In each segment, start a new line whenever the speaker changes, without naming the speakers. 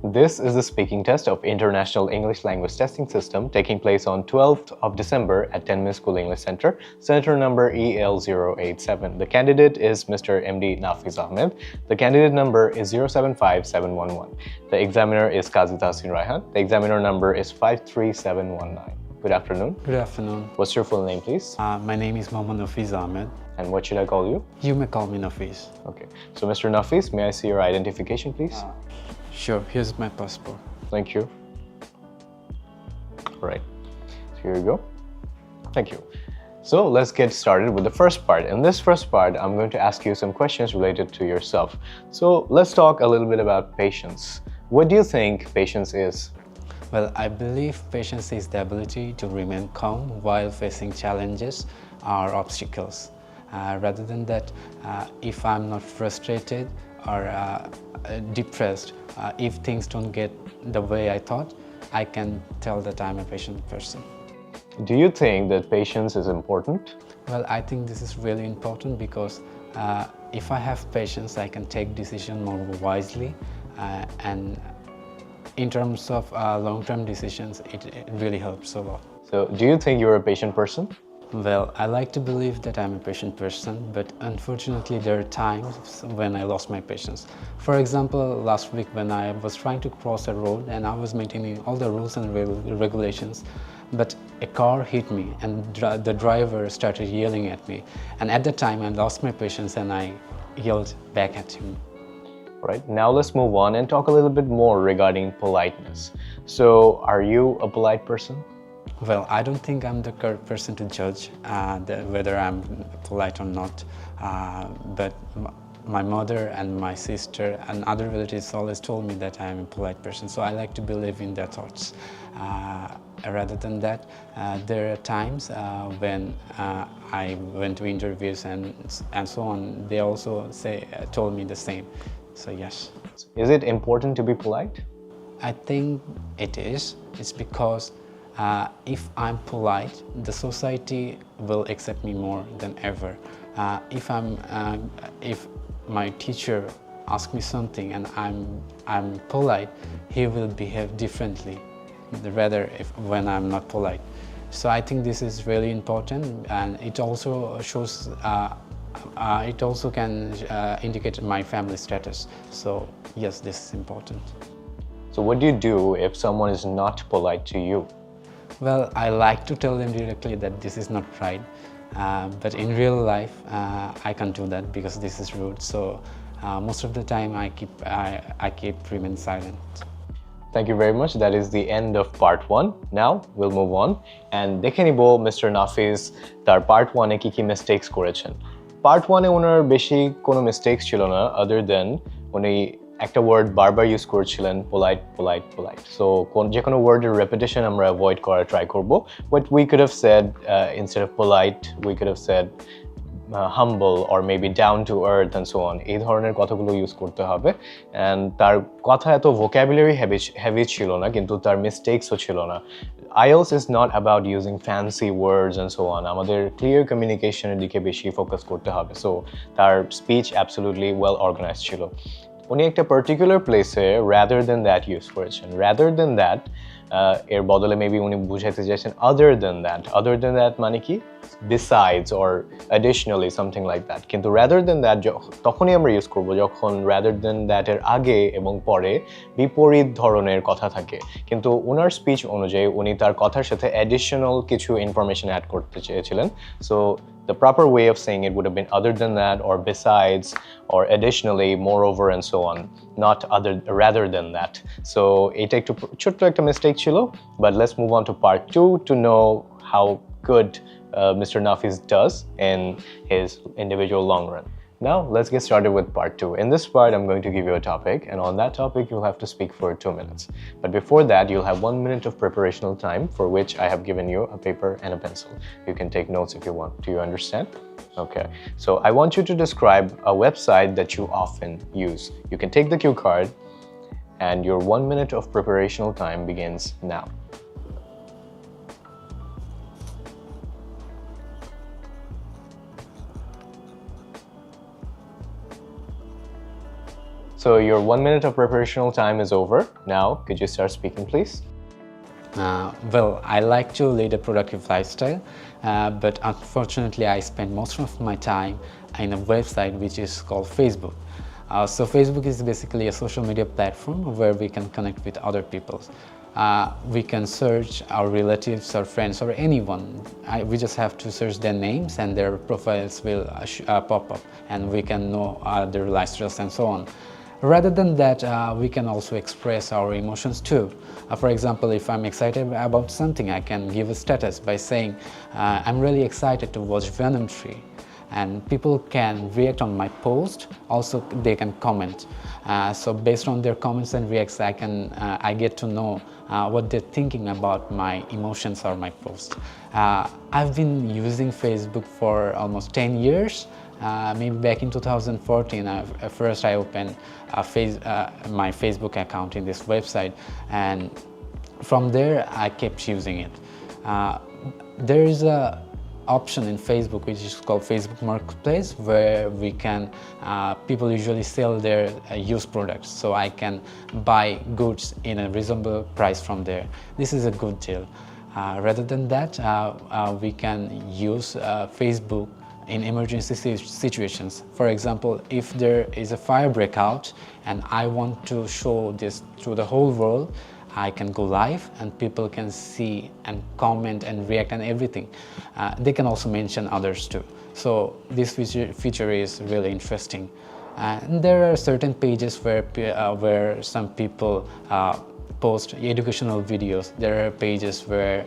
This is the speaking test of International English Language Testing System taking place on 12th of December at 10 Mill School English Center, Center number EL087. The candidate is Mr. MD Nafeez Ahmed. The candidate number is 075711. The examiner is Qazi Tahsin Raihan. The examiner number is 53719. Good afternoon.
Good afternoon.
What's your full name, please?
My name is Nafeez Ahmed.
And what should I call you?
You may call me Nafeez.
Okay. So, Mr. Nafeez, may I see your identification, please?
Sure, here's my passport.
Thank you. All right. So here you go. Thank you. So let's get started with the first part. In this first part, I'm going to ask you some questions related to yourself. So let's talk a little bit about patience. What do you think patience is?
Well, I believe patience is the ability to remain calm while facing challenges or obstacles. Rather than that, if I'm not frustrated or depressed, if things don't get the way I thought, I can tell that I'm a patient person.
Do you think that patience is important?
Well, I think this is really important because if I have patience, I can take decisions more wisely, and in terms of long-term decisions, it really helps a lot.
So, do you think you're a patient person?
Well, I like to believe that I'm a patient person, but unfortunately there are times when I lost my patience. For example, last week when I was trying to cross a road and I was maintaining all the rules and regulations, but a car hit me and the driver started yelling at me. And at the time I lost my patience and I yelled back at him.
Right, now let's move on and talk a little bit more regarding politeness. So, are you a polite person?
Well, I don't think I'm the correct person to judge whether I'm polite or not, but my mother and my sister and other relatives always told me that I'm a polite person, so I like to believe in their thoughts. Rather than that, there are times when I went to interviews and so on, they also told me the same, so yes.
Is it important to be polite?
I think it is. It's because if I'm polite, the society will accept me more than ever. If my teacher asks me something and I'm polite, he will behave differently, rather when I'm not polite. So I think this is really important, and it also shows. It also can indicate my family status. So yes, this is important.
So what do you do if someone is not polite to you?
Well, I like to tell them directly that this is not right, but in real life, I can't do that because this is rude. So most of the time, I keep remain silent.
Thank you very much. That is the end of part 1. Now we'll move on and দেখে নিব Mr. Nafeez তার part 1 এ কি কি mistakes করেছেন. Part 1 এ ওনার বেশি কোনো mistakes ছিল না other than উনি একটা ওয়ার্ড বারবার ইউজ করছিলেন polite. So যে কোনো ওয়ার্ডের repetition আমরা avoid করার ট্রাই করব. What we could have said instead of polite, we could have said humble or maybe down to earth and so on. এই ধরনের কথাগুলো ইউজ করতে হবে, and তার কথা এত vocabulary heavy ছিল না, কিন্তু তার mistakesও ছিল না. IELTS is not about using fancy words and so on. আমাদের clear communication এর দিকে বেশি ফোকাস করতে হবে. So তার speech absolutely well organized ছিল. উনি একটা particular place A rather than that use করেছেন. Rather than that এর বদলে মেবি উনি বুঝাইতে চাইছেন other than that মানে কি besides or additionally something like that. কিন্তু rather than that তখনই আমরা ইউজ করব যখন rather than that এর আগে এবং পরে বিপরীত ধরনের কথা থাকে, কিন্তু ওনার স্পিচ অনুযায়ী উনি তার কথার সাথে additional কিছু ইনফরমেশন অ্যাড করতে চেয়েছিলেন. So the proper way of saying it would have been other than that or besides or additionally, moreover and so on, not rather than that. So এটা একটু ছোট্ট একটা mistake ছিল, but let's move on to part 2 to know how good Mr. Nafeez does in his individual long run. Now let's get started with part 2. In this part, I'm going to give you a topic, and on that topic you'll have to speak for 2 minutes. But before that, you'll have 1 minute of preparational time, for which I have given you a paper and a pencil. You can take notes if you want. Do you understand? Okay. So I want you to describe a website that you often use. You can take the cue card, and your 1 minute of preparational time begins now. So your 1 minute of preparational time is over. Now, could you start speaking, please?
Well, I like to lead a productive lifestyle, but unfortunately I spend most of my time in a website which is called Facebook. So Facebook is basically a social media platform where we can connect with other people. We can search our relatives or friends or anyone. We just have to search their names and their profiles will pop up, and we can know their lifestyles and so on. Rather than that, we can also express our emotions too. For example, if I'm excited about something, I can give a status by saying, I'm really excited to watch Venom 3. And people can react on my post. Also, they can comment. So based on their comments and reacts, I get to know what they're thinking about my emotions or my post. I've been using Facebook for almost 10 years. Maybe back in 2014, first I opened my Facebook account in this website, and from there I kept using it. There is a option in Facebook which is called Facebook Marketplace, where we can people usually sell their used products, so I can buy goods in a reasonable price from there. This is a good deal. Rather than that, we can use Facebook in emergency situations. For example, if there is a fire breakout and I want to show this to the whole world, I can go live and people can see and comment and react and everything. They can also mention others too. So this feature is really interesting. And there are certain pages where some people post educational videos. There are pages where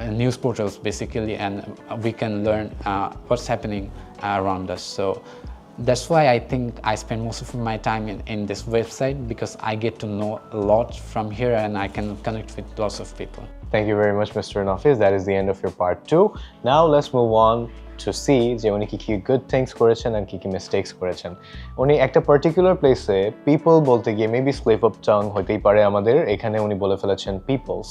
news portals basically, and we can learn what's happening around us. So that's why I think I spend most of my time in this website, because I get to know a lot from here and I can connect with lots of people.
Thank you very much, Mr. Nafeez. That is the end of your part 2. Now let's move on to see যে উনি কি good things করেছেন and কি mistakes করেছেন। উনি একটা particular place-এ people বলতে গিয়ে maybe slip of tongue হতেই পারে আমাদের, এখানে উনি বলে ফেলেছেন peoples,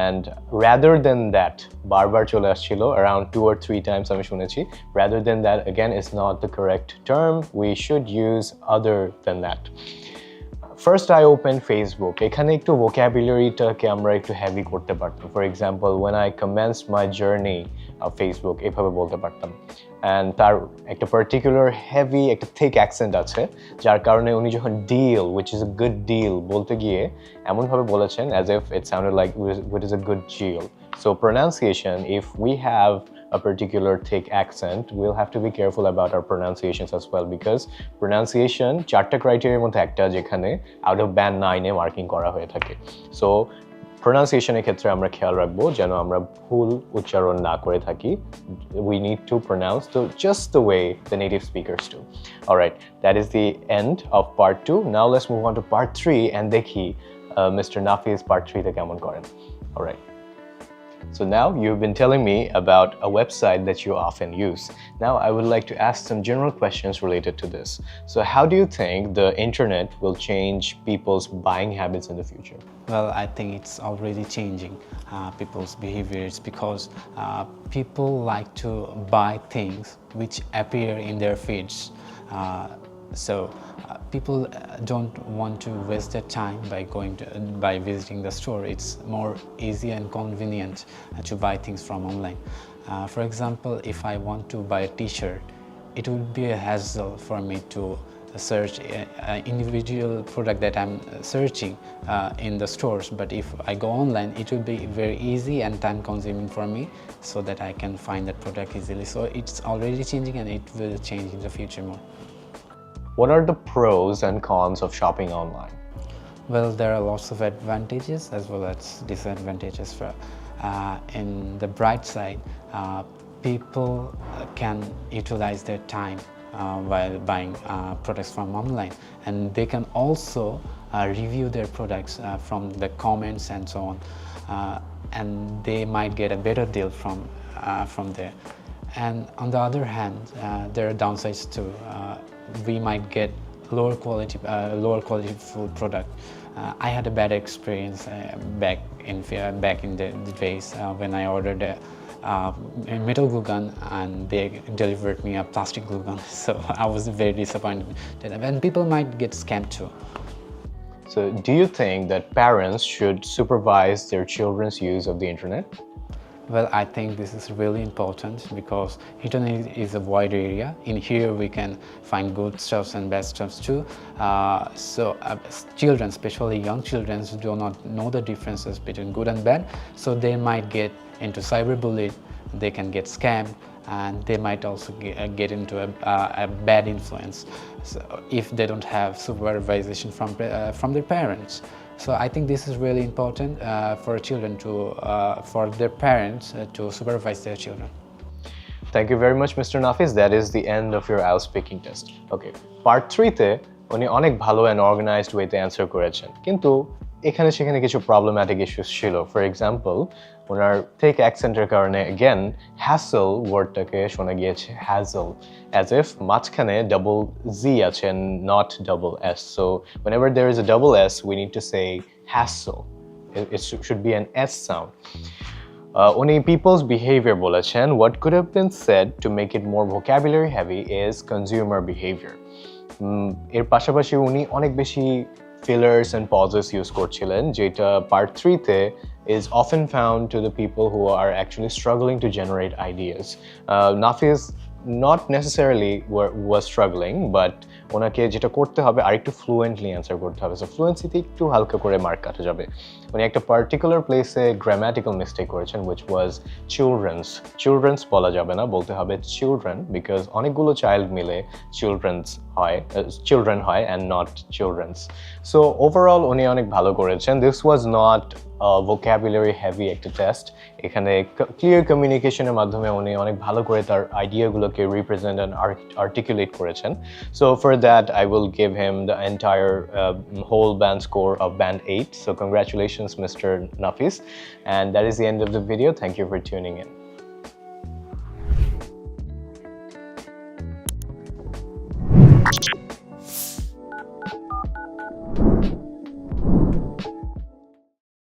and rather than that বারবার চলে আসছিল around 2 or 3 times আমি শুনেছি। Rather than that again is not the correct term. We should use other than that. First I opened Facebook. এখানে একটু vocabulary-টাকে আমরা একটু heavy করতে পারতাম. For example, when I commenced my journey of Facebook, এভাবে বলতে পারতাম। And তার একটা particular heavy, একটা thick accent আছে, যার কারণে উনি যখন deal, which is a good deal বলতে গিয়ে এমনভাবে বলেছেন as if it sounded like what is a good deal. So pronunciation, if we have a particular thick accent, we'll have to be careful about our pronunciations as well, because pronunciation চারটা ক্রাইটেরিয়ার মধ্যে একটা যেখানে out of band 9 A marking করা হয়ে থাকে। So pronunciation-এর ক্ষেত্রে আমরা খেয়াল রাখবো যেন আমরা ভুল উচ্চারণ না করে থাকি। We need to pronounce just the way the native speakers do. Alright, that is the end of part 2. Now let's move on to part 3 and দেখি Mr. Nafeez part 3 তে কেমন করেন। Alright. So now you've been telling me about a website that you often use. Now I would like to ask some general questions related to this. So how do you think the internet will change people's buying habits in the future?
Well, I think it's already changing people's behaviors, because people like to buy things which appear in their feeds. So people don't want to waste their time by visiting the store. It's more easy and convenient to buy things from online. For example, if I want to buy a t-shirt, it would be a hassle for me to search an individual product that I'm searching in the stores. But if I go online, it will be very easy and time consuming for me, so that I can find that product easily. So it's already changing and it will change in the future more.
What are the pros and cons of shopping online?
Well, there are lots of advantages as well as disadvantages. In the bright side, people can utilize their time while buying products from online, and they can also review their products from the comments and so on, and they might get a better deal from there. And on the other hand, there are downsides too. We might get lower quality food product. I had a bad experience back in the days when I ordered metal glue gun and they delivered me a plastic glue gun. So I was very disappointed, and people might get scammed too.
So do you think that parents should supervise their children's use of the internet?
Well, I think this is really important because internet is a wide area. In here we can find good stuffs and bad stuffs too. Children, especially young children, do not know the differences between good and bad. So they might get into cyberbullying, they can get scammed, and they might also get into a bad influence if they don't have supervision from their parents. So I think this is really important for children for their parents to supervise their children.
Thank you very much, Mr. Nafeez. That is the end of your IELTS speaking test. Okay, part 3-তে উনি অনেক ভালো and organized ওয়েতে answer করেছেন, কিন্তু এখানে সেখানে কিছু problematic issues ছিল। ফর এক্সাম্পল, ওনার ঠিক অ্যাকসেন্টের কারণে অ্যাগেন হ্যাসেল ওয়ার্ডটাকে শোনা গিয়েছে হ্যাজেল, অ্যাজ ইফ মাঝখানে ডাবল জি আছে and not double s. So whenever there is a double s, we need to say hassle. It should be an s sound. Only people's behavior বলেছেন, what could have been said to make it more vocabulary heavy is consumer behavior. এর পাশাপাশি উনি অনেক বেশি fillers and pauses use করছিলেন, যেটা part 3-তে is often found to the people who are actually struggling to generate ideas. Nafeez not necessarily was struggling, but ওনাকে যেটা করতে হবে আরেকটু ফ্লুয়েন্টলি অ্যান্সার করতে হবে। সো ফ্লুয়েন্সিতে একটু হালকা করে মার্ক কাটা যাবে। উনি একটা পার্টিকুলার প্লেসে গ্রামাটিক্যাল মিস্টেক করেছেন, which was চিলড্রেন্স বলা যাবে না, বলতে হবে চিলড্রেন, বিকজ অনেকগুলো চাইল্ড মিলে চিলড্রেন হয় and not children's. So overall উনি অনেক ভালো করেছেন। This was not vocabulary heavy একটা টেস্ট। এখানে ক্লিয়ার কমিউনিকেশনের মাধ্যমে উনি অনেক ভালো করে তার আইডিয়াগুলোকে রিপ্রেজেন্ট অ্যান্ড আর্টিকুলেট করেছেন। So for that I will give him the entire whole band score of band 8. So congratulations, Mr. Nafeez, and that is the end of the video. Thank you for tuning in.